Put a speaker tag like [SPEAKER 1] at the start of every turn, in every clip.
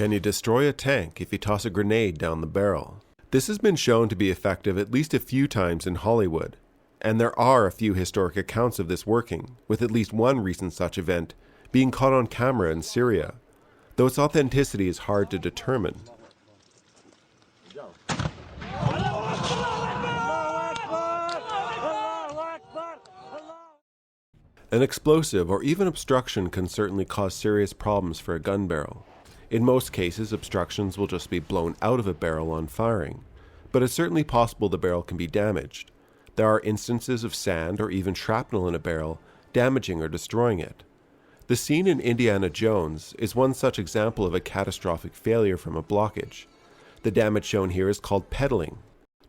[SPEAKER 1] Can you destroy a tank if you toss a grenade down the barrel? This has been shown to be effective at least a few times in Hollywood, and there are a few historic accounts of this working, with at least one recent such event being caught on camera in Syria, though its authenticity is hard to determine. An explosive or even obstruction can certainly cause serious problems for a gun barrel. In most cases, obstructions will just be blown out of a barrel on firing, but it's certainly possible the barrel can be damaged. There are instances of sand or even shrapnel in a barrel damaging or destroying it. The scene in Indiana Jones is one such example of a catastrophic failure from a blockage. The damage shown here is called pedaling.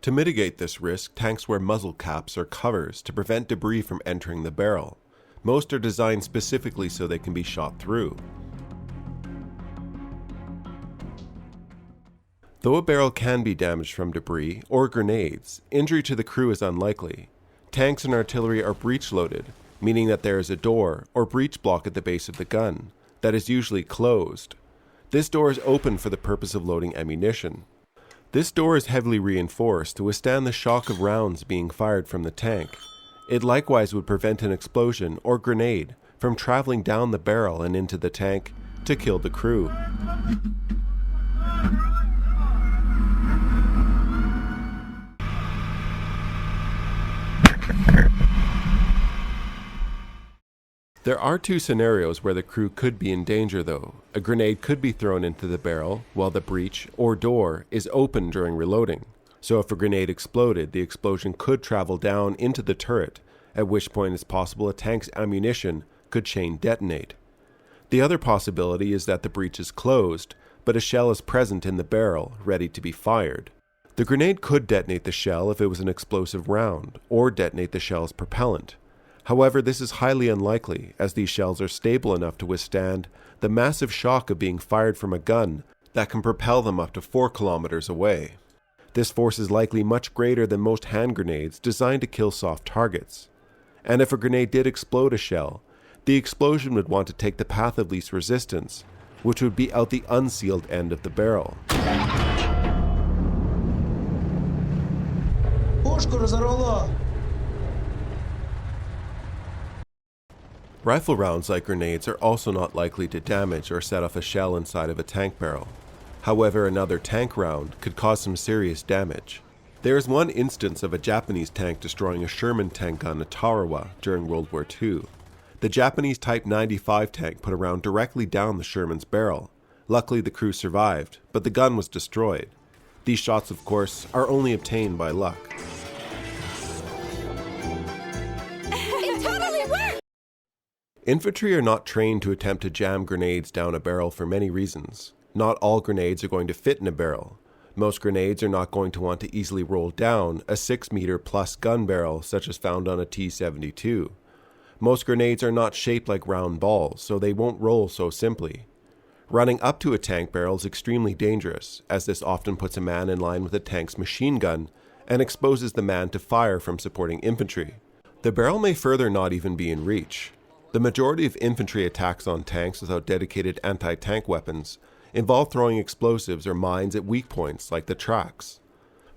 [SPEAKER 1] To mitigate this risk, tanks wear muzzle caps or covers to prevent debris from entering the barrel. Most are designed specifically so they can be shot through. Though a barrel can be damaged from debris or grenades, injury to the crew is unlikely. Tanks and artillery are breech-loaded, meaning that there is a door or breech block at the base of the gun that is usually closed. This door is open for the purpose of loading ammunition. This door is heavily reinforced to withstand the shock of rounds being fired from the tank. It likewise would prevent an explosion or grenade from traveling down the barrel and into the tank to kill the crew. There are two scenarios where the crew could be in danger though. A grenade could be thrown into the barrel while the breech or door is open during reloading. So if a grenade exploded, the explosion could travel down into the turret, at which point it's possible a tank's ammunition could chain detonate. The other possibility is that the breech is closed, but a shell is present in the barrel, ready to be fired. The grenade could detonate the shell if it was an explosive round, or detonate the shell's propellant. However, this is highly unlikely, as these shells are stable enough to withstand the massive shock of being fired from a gun that can propel them up to 4 kilometers away. This force is likely much greater than most hand grenades designed to kill soft targets. And if a grenade did explode a shell, the explosion would want to take the path of least resistance, which would be out the unsealed end of the barrel. Rifle rounds, like grenades, are also not likely to damage or set off a shell inside of a tank barrel. However, another tank round could cause some serious damage. There is one instance of a Japanese tank destroying a Sherman tank gun at Tarawa during World War II. The Japanese Type 95 tank put a round directly down the Sherman's barrel. Luckily, the crew survived, but the gun was destroyed. These shots, of course, are only obtained by luck.
[SPEAKER 2] It totally worked!
[SPEAKER 1] Infantry are not trained to attempt to jam grenades down a barrel for many reasons. Not all grenades are going to fit in a barrel. Most grenades are not going to want to easily roll down a 6-meter plus gun barrel such as found on a T-72. Most grenades are not shaped like round balls, so they won't roll so simply. Running up to a tank barrel is extremely dangerous, as this often puts a man in line with a tank's machine gun and exposes the man to fire from supporting infantry. The barrel may further not even be in reach. The majority of infantry attacks on tanks without dedicated anti-tank weapons involve throwing explosives or mines at weak points like the tracks.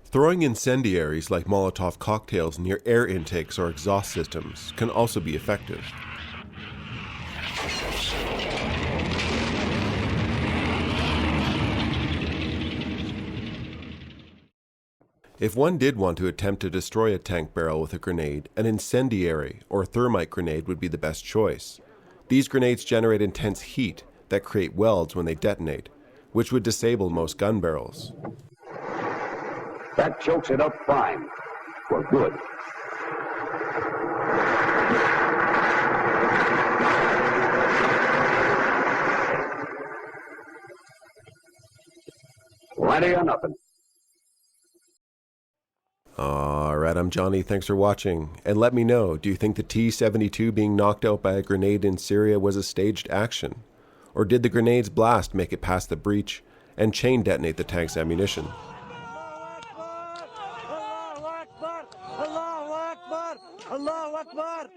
[SPEAKER 1] Throwing incendiaries like Molotov cocktails near air intakes or exhaust systems can also be effective. If one did want to attempt to destroy a tank barrel with a grenade, an incendiary or thermite grenade would be the best choice. These grenades generate intense heat that create welds when they detonate, which would disable most gun barrels.
[SPEAKER 3] That chokes it up fine. We're good. Plenty or nothing.
[SPEAKER 1] Alright, I'm Johnny, thanks for watching, and let me know, do you think the T-72 being knocked out by a grenade in Syria was a staged action? Or did the grenade's blast make it past the breach and chain detonate the tank's ammunition?
[SPEAKER 4] Allahu Akbar! Allahu Akbar!